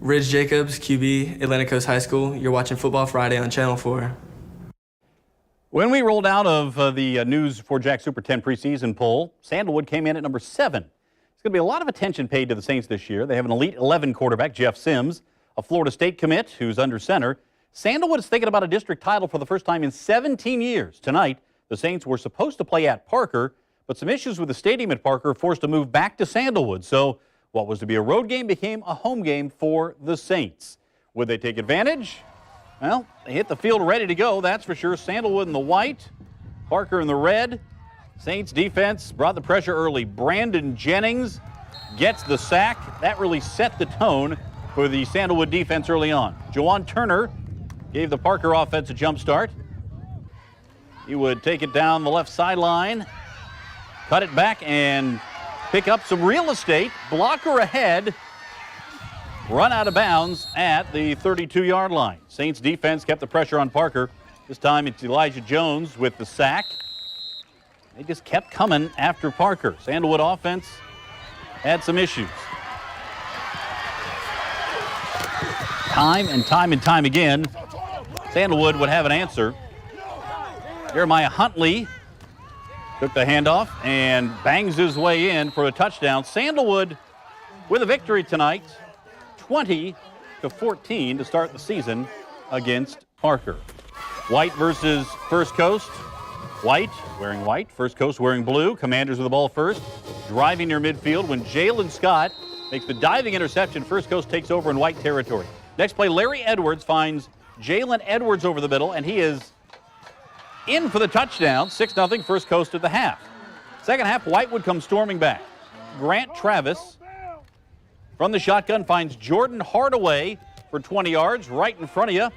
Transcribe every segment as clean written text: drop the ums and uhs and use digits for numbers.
Ridge Jacobs, QB, Atlantic Coast High School. You're watching Football Friday on Channel 4. When we rolled out of the News 4 Jack Super 10 preseason poll, Sandalwood came in at number 7. There's going to be a lot of attention paid to the Saints this year. They have an Elite 11 quarterback, Jeff Sims, a Florida State commit who's under center. Sandalwood is thinking about a district title for the first time in 17 years. Tonight, the Saints were supposed to play at Parker, but some issues with the stadium at Parker forced a move back to Sandalwood. So what was to be a road game became a home game for the Saints. Would they take advantage? Well, they hit the field ready to go, that's for sure. Sandalwood in the white, Parker in the red. Saints defense brought the pressure early. Brandon Jennings gets the sack. That really set the tone for the Sandalwood defense early on. Juwan Turner gave the Parker offense a jump start. He would take it down the left sideline, cut it back, and pick up some real estate. Blocker ahead, run out of bounds at the 32-yard line. Saints defense kept the pressure on Parker. This time it's Elijah Jones with the sack. They just kept coming after Parker. Sandalwood offense had some issues. Time and time again, Sandalwood would have an answer. Jeremiah Huntley took the handoff and bangs his way in for a touchdown. Sandalwood with a victory tonight, 20-14 to start the season against Parker. White versus First Coast. White wearing white, First Coast wearing blue. Commanders with the ball first. Driving near midfield when Jalen Scott makes the diving interception. First Coast takes over in white territory. Next play, Larry Edwards finds Jalen Edwards over the middle, and he is in for the touchdown. 6-0 First Coast at the half. Second half, White would come storming back. Grant Travis from the shotgun finds Jordan Hardaway for 20 yards right in front of you,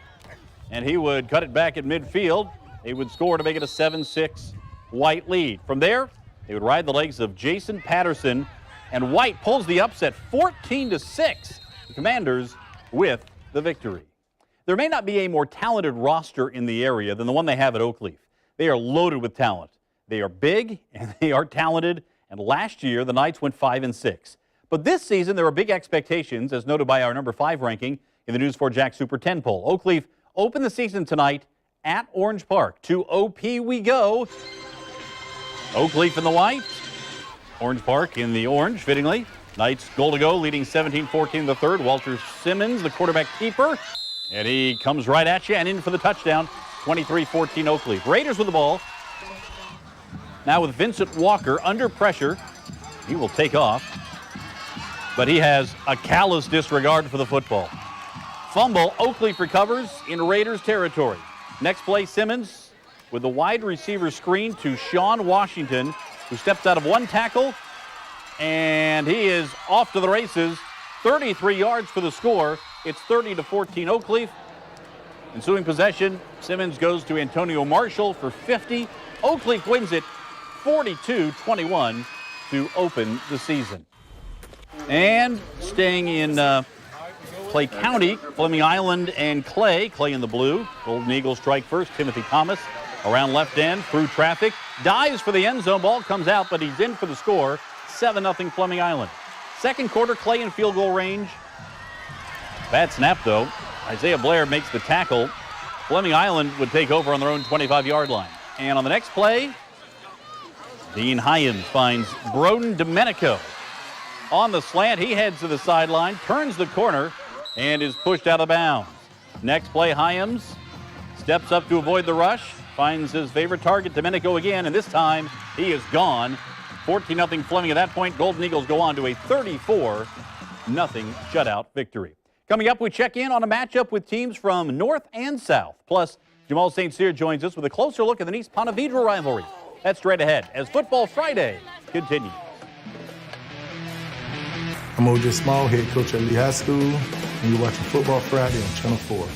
and he would cut it back at midfield. They would score to make it a 7-6 White lead. From there, they would ride the legs of Jason Patterson, and White pulls the upset 14-6. The Commanders with the victory. There may not be a more talented roster in the area than the one they have at Oakleaf. They are loaded with talent. They are big and they are talented, and last year the Knights went 5-6. But this season there are big expectations, as noted by our number 5 ranking in the News 4 Jack Super 10 poll. Oakleaf opened the season tonight at Orange Park. To OP we go. Oakleaf in the white, Orange Park in the orange, fittingly. Knights goal to go, leading 17-14 in the third. Walter Simmons, the quarterback keeper, and he comes right at you and in for the touchdown. 23-14 Oakleaf. Raiders with the ball. Now with Vincent Walker under pressure. He will take off, but he has a callous disregard for the football. Fumble, Oakleaf recovers in Raiders territory. Next play, Simmons with the wide receiver screen to Sean Washington, who steps out of one tackle, and he is off to the races. 33 yards for the score. It's 30-14 Oakleaf. Ensuing possession, Simmons goes to Antonio Marshall for 50. Oakleaf wins it 42-21 to open the season. And staying in Clay County, Fleming Island and Clay. Clay in the blue. Golden Eagles strike first. Timothy Thomas around left end through traffic. Dives for the end zone. Ball comes out, but he's in for the score. 7-0 Fleming Island. Second quarter, Clay in field goal range. Bad snap, though. Isaiah Blair makes the tackle. Fleming Island would take over on their own 25-yard line. And on the next play, Dean Hyams finds Broden Domenico on the slant. He heads to the sideline, turns the corner, and is pushed out of bounds. Next play, Hyams steps up to avoid the rush, finds his favorite target, Domenico again, and this time he is gone. 14-0 Fleming at that point. Golden Eagles go on to a 34-0 shutout victory. Coming up, we check in on a matchup with teams from North and South. Plus, Jamal St. Cyr joins us with a closer look at the Nice Ponte Vedra rivalry. That's straight ahead as Football Friday continues. I'm OJ Small, head coach at Lee High School, and you're watching Football Friday on Channel 4.